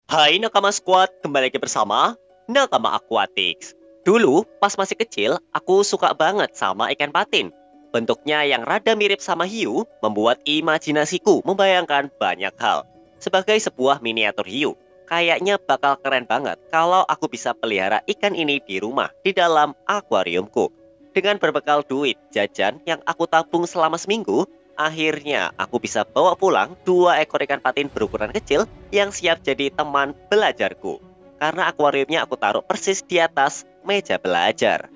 Hai Nakama Squad, kembali lagi bersama Nakama Aquatics. Dulu, pas masih kecil, aku suka banget sama ikan patin. Bentuknya yang rada mirip sama hiu, membuat imajinasiku membayangkan banyak hal. Sebagai sebuah miniatur hiu, kayaknya bakal keren banget kalau aku bisa pelihara ikan ini di rumah, di dalam akuariumku. Dengan berbekal duit jajan yang aku tabung selama seminggu, akhirnya aku bisa bawa pulang 2 ekor ikan patin berukuran kecil yang siap jadi teman belajarku. Karena akuariumnya aku taruh persis di atas meja belajar.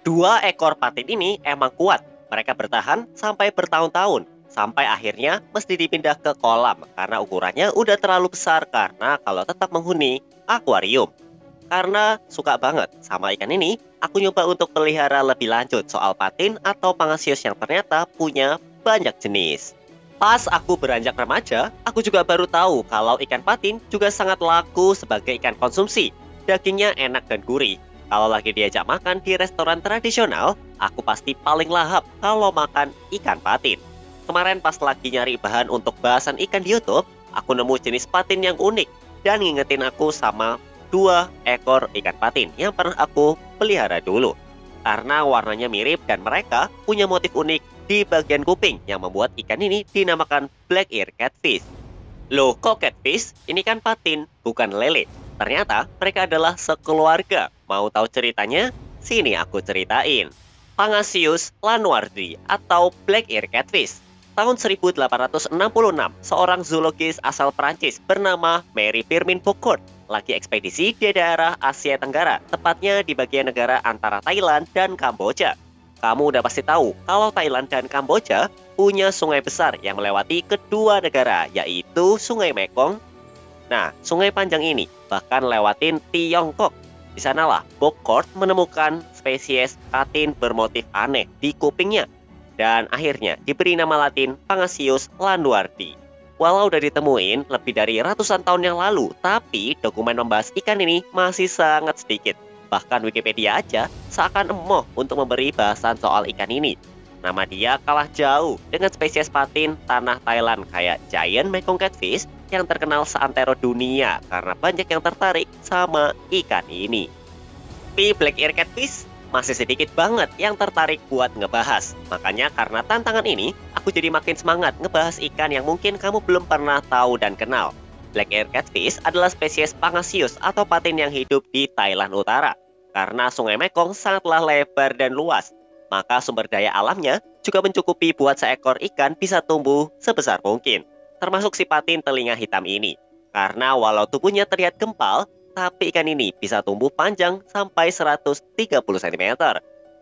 2 ekor patin ini emang kuat. Mereka bertahan sampai bertahun-tahun. Sampai akhirnya mesti dipindah ke kolam karena ukurannya udah terlalu besar karena kalau tetap menghuni akuarium. Karena suka banget sama ikan ini, aku nyoba untuk pelihara lebih lanjut soal patin atau pangasius yang ternyata punya banyak jenis. Pas aku beranjak remaja, aku juga baru tahu kalau ikan patin juga sangat laku sebagai ikan konsumsi. Dagingnya enak dan gurih. Kalau lagi diajak makan di restoran tradisional, aku pasti paling lahap kalau makan ikan patin. Kemarin pas lagi nyari bahan untuk bahasan ikan di YouTube, aku nemu jenis patin yang unik dan ngingetin aku sama 2 ekor ikan patin yang pernah aku pelihara dulu. Karena warnanya mirip dan mereka punya motif unik di bagian kuping yang membuat ikan ini dinamakan black ear catfish. Loh, kok catfish? Ini kan patin, bukan lele. Ternyata mereka adalah sekeluarga. Mau tahu ceritanya? Sini aku ceritain. Pangasius lanuardi atau black ear catfish. Tahun 1866, seorang zoologis asal Prancis bernama Mary Firmin Boucourt lagi ekspedisi di daerah Asia Tenggara, tepatnya di bagian negara antara Thailand dan Kamboja. Kamu udah pasti tahu kalau Thailand dan Kamboja punya sungai besar yang melewati kedua negara, yaitu Sungai Mekong. Nah, sungai panjang ini bahkan lewatin Tiongkok. Di sanalah Boucourt menemukan spesies patin bermotif aneh di kupingnya dan akhirnya diberi nama latin Pangasius lanuardi. Walau udah ditemuin lebih dari ratusan tahun yang lalu, tapi dokumen membahas ikan ini masih sangat sedikit. Bahkan Wikipedia aja seakan emoh untuk memberi bahasan soal ikan ini. Nama dia kalah jauh dengan spesies patin tanah Thailand kayak giant Mekong catfish yang terkenal seantero dunia karena banyak yang tertarik sama ikan ini. Tapi black ear catfish masih sedikit banget yang tertarik buat ngebahas. Makanya karena tantangan ini, aku jadi makin semangat ngebahas ikan yang mungkin kamu belum pernah tahu dan kenal. Black ear catfish adalah spesies pangasius atau patin yang hidup di Thailand Utara. Karena sungai Mekong sangatlah lebar dan luas, maka sumber daya alamnya juga mencukupi buat seekor ikan bisa tumbuh sebesar mungkin. Termasuk si patin telinga hitam ini. Karena walau tubuhnya terlihat gempal, tapi ikan ini bisa tumbuh panjang sampai 130 cm.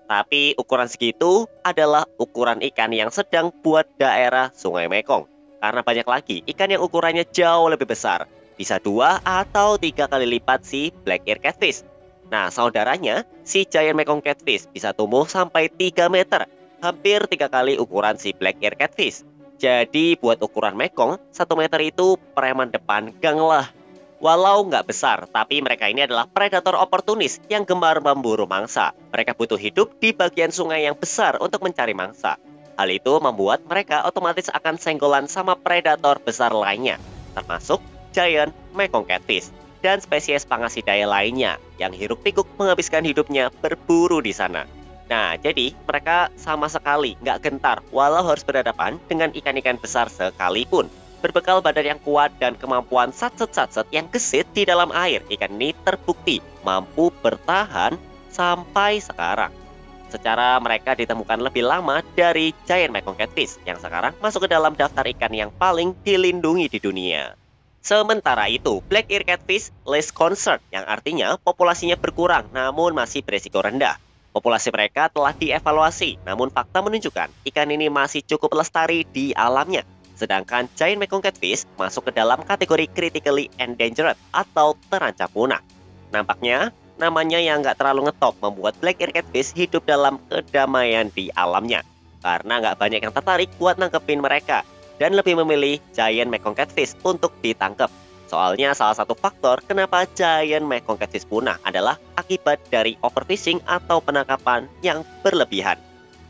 Tapi ukuran segitu adalah ukuran ikan yang sedang buat daerah Sungai Mekong. Karena banyak lagi ikan yang ukurannya jauh lebih besar. Bisa 2 atau 3 kali lipat si black ear catfish. Nah, saudaranya, si giant Mekong catfish bisa tumbuh sampai 3 meter. Hampir 3 kali ukuran si black ear catfish. Jadi buat ukuran Mekong, 1 meter itu preman depan gang lah. Walau nggak besar, tapi mereka ini adalah predator oportunis yang gemar memburu mangsa. Mereka butuh hidup di bagian sungai yang besar untuk mencari mangsa. Hal itu membuat mereka otomatis akan senggolan sama predator besar lainnya, termasuk giant Mekong catfish dan spesies Pangasidae lainnya yang hiruk-pikuk menghabiskan hidupnya berburu di sana. Nah, jadi mereka sama sekali nggak gentar walau harus berhadapan dengan ikan-ikan besar sekalipun. Berbekal badan yang kuat dan kemampuan satset-satset yang gesit di dalam air, ikan ini terbukti mampu bertahan sampai sekarang. Secara mereka ditemukan lebih lama dari giant Mekong catfish yang sekarang masuk ke dalam daftar ikan yang paling dilindungi di dunia. Sementara itu, black ear catfish less concern yang artinya populasinya berkurang namun masih beresiko rendah. Populasi mereka telah dievaluasi, namun fakta menunjukkan ikan ini masih cukup lestari di alamnya. Sedangkan giant Mekong catfish masuk ke dalam kategori critically endangered atau terancam punah. Nampaknya, namanya yang nggak terlalu ngetop membuat black ear catfish hidup dalam kedamaian di alamnya. Karena nggak banyak yang tertarik buat nangkepin mereka dan lebih memilih giant Mekong catfish untuk ditangkap. Soalnya salah satu faktor kenapa giant Mekong catfish punah adalah akibat dari overfishing atau penangkapan yang berlebihan.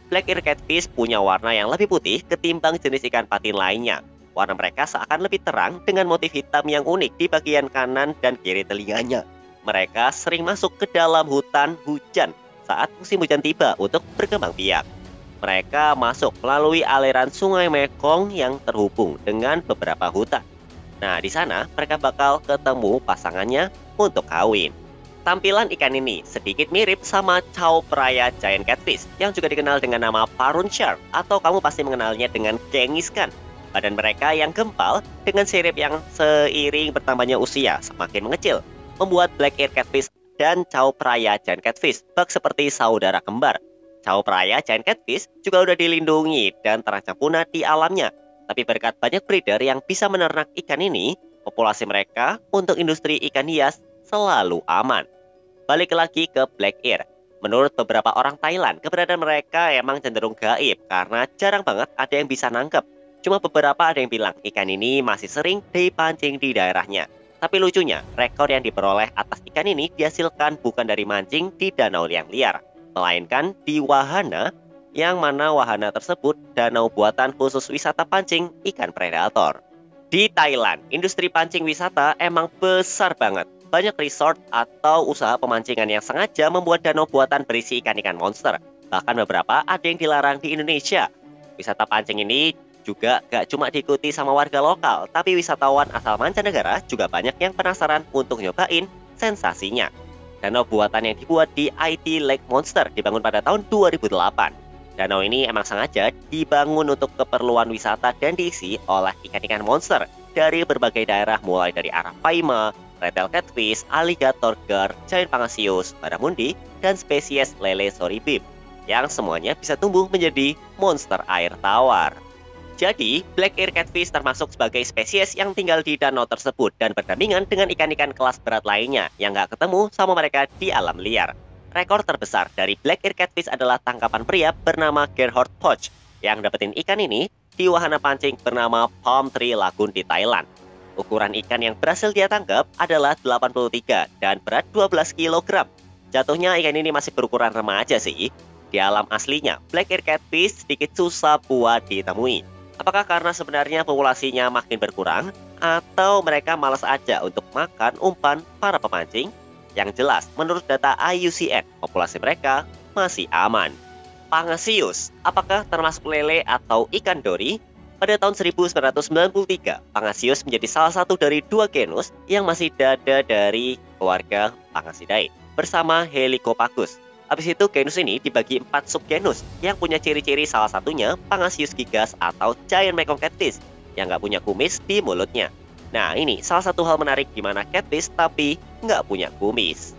Black ear catfish punya warna yang lebih putih ketimbang jenis ikan patin lainnya. Warna mereka seakan lebih terang dengan motif hitam yang unik di bagian kanan dan kiri telinganya. Mereka sering masuk ke dalam hutan hujan saat musim hujan tiba untuk berkembang biak. Mereka masuk melalui aliran sungai Mekong yang terhubung dengan beberapa hutan. Nah, di sana mereka bakal ketemu pasangannya untuk kawin. Tampilan ikan ini sedikit mirip sama chow phraya giant catfish yang juga dikenal dengan nama parun shark atau kamu pasti mengenalnya dengan gengiskan. Badan mereka yang gempal dengan sirip yang seiring bertambahnya usia semakin mengecil, membuat black ear catfish dan chow phraya giant catfish bak seperti saudara kembar. Chow phraya giant catfish juga udah dilindungi dan terancam punah di alamnya. Tapi berkat banyak breeder yang bisa menernak ikan ini, populasi mereka untuk industri ikan hias selalu aman. Balik lagi ke black ear. Menurut beberapa orang Thailand, keberadaan mereka emang cenderung gaib karena jarang banget ada yang bisa nangkep. Cuma beberapa ada yang bilang ikan ini masih sering dipancing di daerahnya. Tapi lucunya, rekor yang diperoleh atas ikan ini dihasilkan bukan dari mancing di danau yang liar, melainkan di wahana, yang mana wahana tersebut danau buatan khusus wisata pancing ikan predator. Di Thailand, industri pancing wisata emang besar banget. Banyak resort atau usaha pemancingan yang sengaja membuat danau buatan berisi ikan-ikan monster. Bahkan beberapa ada yang dilarang di Indonesia. Wisata pancing ini juga gak cuma diikuti sama warga lokal, tapi wisatawan asal mancanegara juga banyak yang penasaran untuk nyobain sensasinya. Danau buatan yang dibuat di IT Lake Monster dibangun pada tahun 2008. Danau ini emang sengaja dibangun untuk keperluan wisata dan diisi oleh ikan-ikan monster dari berbagai daerah mulai dari Arapaima, red-tailed catfish, alligator gar, giant pangasius, barramundi, dan spesies lele soribib yang semuanya bisa tumbuh menjadi monster air tawar. Jadi, black ear catfish termasuk sebagai spesies yang tinggal di danau tersebut dan berdampingan dengan ikan-ikan kelas berat lainnya yang nggak ketemu sama mereka di alam liar. Rekor terbesar dari black ear catfish adalah tangkapan pria bernama Gerhard Poch yang dapetin ikan ini di wahana pancing bernama Palm Tree Lagoon di Thailand. Ukuran ikan yang berhasil dia tangkap adalah 83 dan berat 12 kg. Jatuhnya ikan ini masih berukuran remaja sih. Di alam aslinya, black ear catfish sedikit susah buat ditemui. Apakah karena sebenarnya populasinya makin berkurang atau mereka malas aja untuk makan umpan para pemancing? Yang jelas, menurut data IUCN, populasi mereka masih aman. Pangasius, apakah termasuk lele atau ikan dori? Pada tahun 1993, Pangasius menjadi salah satu dari 2 genus yang masih ada dari keluarga Pangasidae bersama Helicopagus. Habis itu genus ini dibagi 4 subgenus yang punya ciri-ciri, salah satunya Pangasius gigas atau giant Mekong catfish yang nggak punya kumis di mulutnya. Nah, ini salah satu hal menarik di mana catfish tapi nggak punya kumis.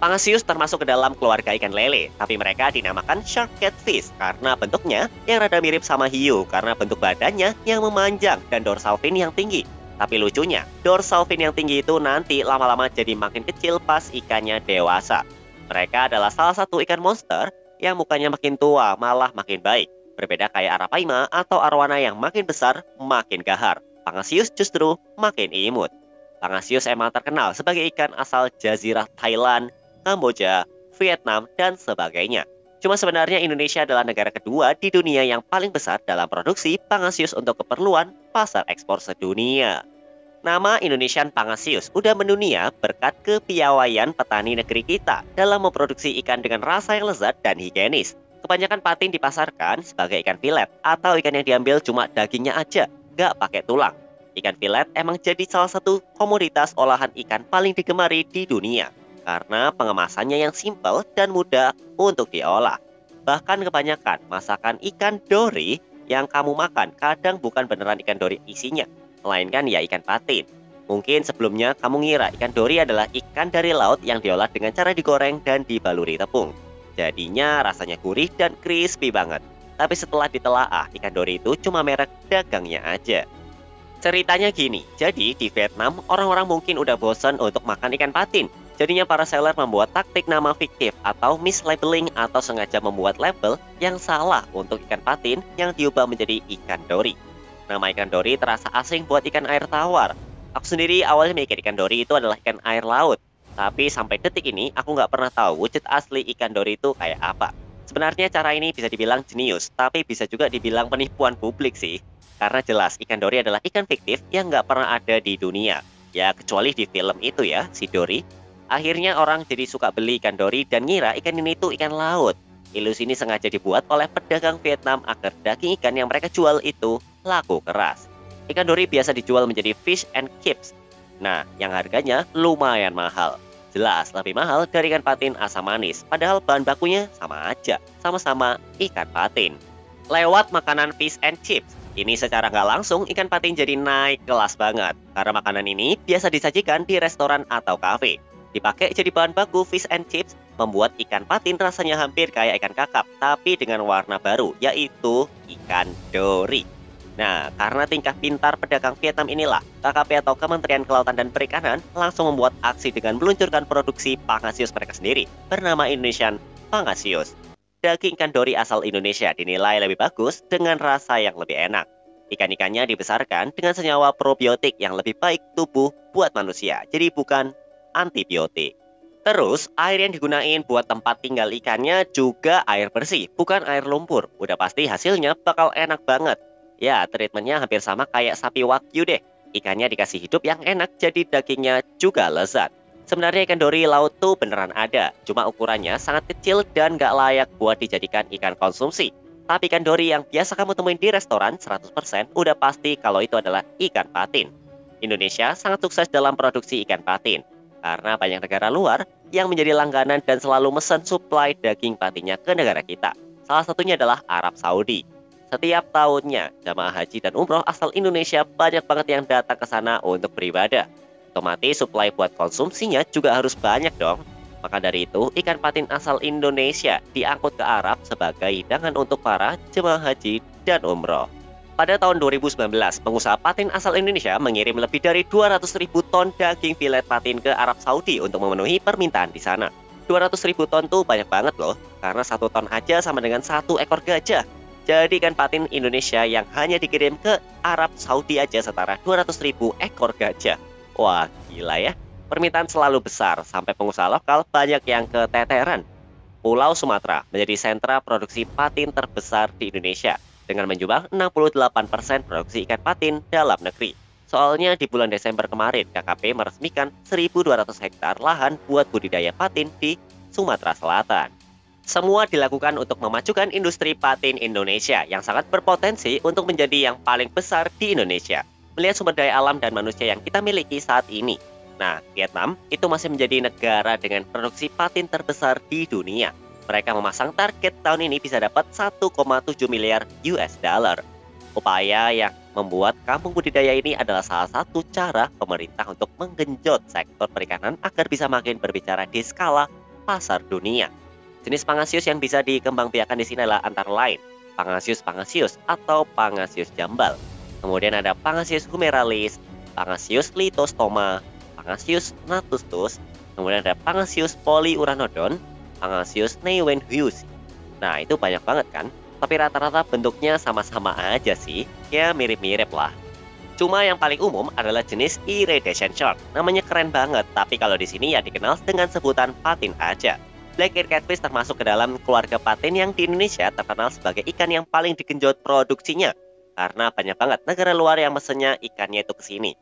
Pangasius termasuk ke dalam keluarga ikan lele, tapi mereka dinamakan shark catfish karena bentuknya yang rada mirip sama hiu karena bentuk badannya yang memanjang dan dorsal fin yang tinggi. Tapi lucunya, dorsal fin yang tinggi itu nanti lama-lama jadi makin kecil pas ikannya dewasa. Mereka adalah salah satu ikan monster yang mukanya makin tua malah makin baik. Berbeda kayak Arapaima atau arwana yang makin besar makin gahar. Pangasius justru makin imut. Pangasius emang terkenal sebagai ikan asal jazirah Thailand, Kamboja, Vietnam, dan sebagainya. Cuma sebenarnya Indonesia adalah negara kedua di dunia yang paling besar dalam produksi Pangasius untuk keperluan pasar ekspor sedunia. Nama Indonesian Pangasius udah mendunia berkat kepiawaian petani negeri kita dalam memproduksi ikan dengan rasa yang lezat dan higienis. Kebanyakan patin dipasarkan sebagai ikan filet atau ikan yang diambil cuma dagingnya aja, gak pakai tulang. Ikan filet emang jadi salah satu komoditas olahan ikan paling digemari di dunia karena pengemasannya yang simpel dan mudah untuk diolah. Bahkan kebanyakan masakan ikan dori yang kamu makan kadang bukan beneran ikan dori isinya, melainkan ya ikan patin. Mungkin sebelumnya kamu ngira ikan dori adalah ikan dari laut yang diolah dengan cara digoreng dan dibaluri tepung. Jadinya rasanya gurih dan crispy banget. Tapi setelah ditelaah, ikan dori itu cuma merek dagangnya aja. Ceritanya gini, jadi di Vietnam orang-orang mungkin udah bosan untuk makan ikan patin. Jadinya para seller membuat taktik nama fiktif atau mislabeling atau sengaja membuat label yang salah untuk ikan patin yang diubah menjadi ikan dori. Nama ikan dori terasa asing buat ikan air tawar. Aku sendiri awalnya mikir ikan dori itu adalah ikan air laut. Tapi sampai detik ini aku nggak pernah tahu wujud asli ikan dori itu kayak apa. Sebenarnya cara ini bisa dibilang jenius, tapi bisa juga dibilang penipuan publik sih. Karena jelas ikan dori adalah ikan fiktif yang nggak pernah ada di dunia. Ya, kecuali di film itu ya, si Dory. Akhirnya orang jadi suka beli ikan dori dan ngira ikan ini tuh ikan laut. Ilusi ini sengaja dibuat oleh pedagang Vietnam agar daging ikan yang mereka jual itu laku keras. Ikan dori biasa dijual menjadi fish and chips. Nah, yang harganya lumayan mahal. Jelas lebih mahal dari ikan patin asam manis, padahal bahan bakunya sama aja, sama-sama ikan patin. Lewat makanan fish and chips, ini secara nggak langsung ikan patin jadi naik kelas banget. Karena makanan ini biasa disajikan di restoran atau kafe. Dipakai jadi bahan baku fish and chips, membuat ikan patin rasanya hampir kayak ikan kakap, tapi dengan warna baru, yaitu ikan dori. Nah, karena tingkah pintar pedagang Vietnam inilah, KKP atau Kementerian Kelautan dan Perikanan langsung membuat aksi dengan meluncurkan produksi pangasius mereka sendiri, bernama Indonesian Pangasius. Daging ikan dori asal Indonesia dinilai lebih bagus dengan rasa yang lebih enak. Ikan-ikannya dibesarkan dengan senyawa probiotik yang lebih baik tubuh buat manusia, jadi bukan antibiotik. Terus, air yang digunain buat tempat tinggal ikannya juga air bersih, bukan air lumpur. Udah pasti hasilnya bakal enak banget. Ya, treatmentnya hampir sama kayak sapi wagyu deh. Ikannya dikasih hidup yang enak, jadi dagingnya juga lezat. Sebenarnya ikan dori laut tuh beneran ada, cuma ukurannya sangat kecil dan gak layak buat dijadikan ikan konsumsi. Tapi ikan dori yang biasa kamu temuin di restoran 100% udah pasti kalau itu adalah ikan patin. Indonesia sangat sukses dalam produksi ikan patin, karena banyak negara luar yang menjadi langganan dan selalu mesen suplai daging patinnya ke negara kita. Salah satunya adalah Arab Saudi. Setiap tahunnya, jamaah haji dan umroh asal Indonesia banyak banget yang datang ke sana untuk beribadah. Otomatis suplai buat konsumsinya juga harus banyak dong. Maka dari itu, ikan patin asal Indonesia diangkut ke Arab sebagai hidangan untuk para jemaah haji dan umroh. Pada tahun 2019, pengusaha patin asal Indonesia mengirim lebih dari 200.000 ton daging filet patin ke Arab Saudi untuk memenuhi permintaan di sana. 200.000 ton tuh banyak banget loh, karena 1 ton aja sama dengan 1 ekor gajah. Jadi ikan patin Indonesia yang hanya dikirim ke Arab Saudi aja setara 200.000 ekor gajah. Wah, gila ya. Permintaan selalu besar, sampai pengusaha lokal banyak yang keteteran. Pulau Sumatera menjadi sentra produksi patin terbesar di Indonesia, dengan menjual 68% produksi ikan patin dalam negeri. Soalnya di bulan Desember kemarin, KKP meresmikan 1.200 hektar lahan buat budidaya patin di Sumatera Selatan. Semua dilakukan untuk memajukan industri patin Indonesia yang sangat berpotensi untuk menjadi yang paling besar di Indonesia. Melihat sumber daya alam dan manusia yang kita miliki saat ini. Nah, Vietnam itu masih menjadi negara dengan produksi patin terbesar di dunia. Mereka memasang target tahun ini bisa dapat 1,7 miliar US dollar. Upaya yang membuat kampung budidaya ini adalah salah satu cara pemerintah untuk menggenjot sektor perikanan agar bisa makin berbicara di skala pasar dunia. Jenis pangasius yang bisa dikembangbiakan di sini adalah antara lain Pangasius pangasius atau Pangasius jambal. Kemudian ada Pangasius humeralis, Pangasius litostoma, Pangasius natustus, kemudian ada Pangasius polyuranodon, Pangasius neuwenhuis. Nah, itu banyak banget kan? Tapi rata-rata bentuknya sama-sama aja sih, ya mirip-mirip lah. Cuma yang paling umum adalah jenis iridescent shark. Namanya keren banget, tapi kalau di sini ya dikenal dengan sebutan patin aja. Black ear catfish termasuk ke dalam keluarga patin yang di Indonesia terkenal sebagai ikan yang paling digenjot produksinya. Karena banyak banget negara luar yang mesennya ikannya itu ke sini.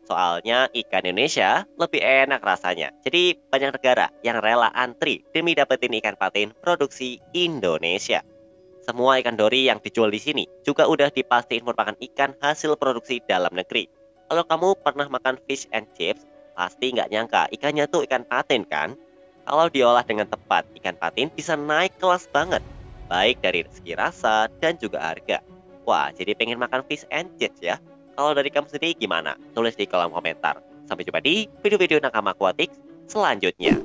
Soalnya ikan Indonesia lebih enak rasanya. Jadi banyak negara yang rela antri demi dapetin ikan patin produksi Indonesia. Semua ikan dori yang dijual di sini juga udah dipastiin merupakan ikan hasil produksi dalam negeri. Kalau kamu pernah makan fish and chips, pasti nggak nyangka ikannya tuh ikan patin kan? Kalau diolah dengan tepat, ikan patin bisa naik kelas banget. Baik dari segi rasa dan juga harga. Wah, jadi pengen makan fish and chips ya? Kalau dari kamu sendiri gimana? Tulis di kolom komentar. Sampai jumpa di video-video Nakama Aquatics selanjutnya.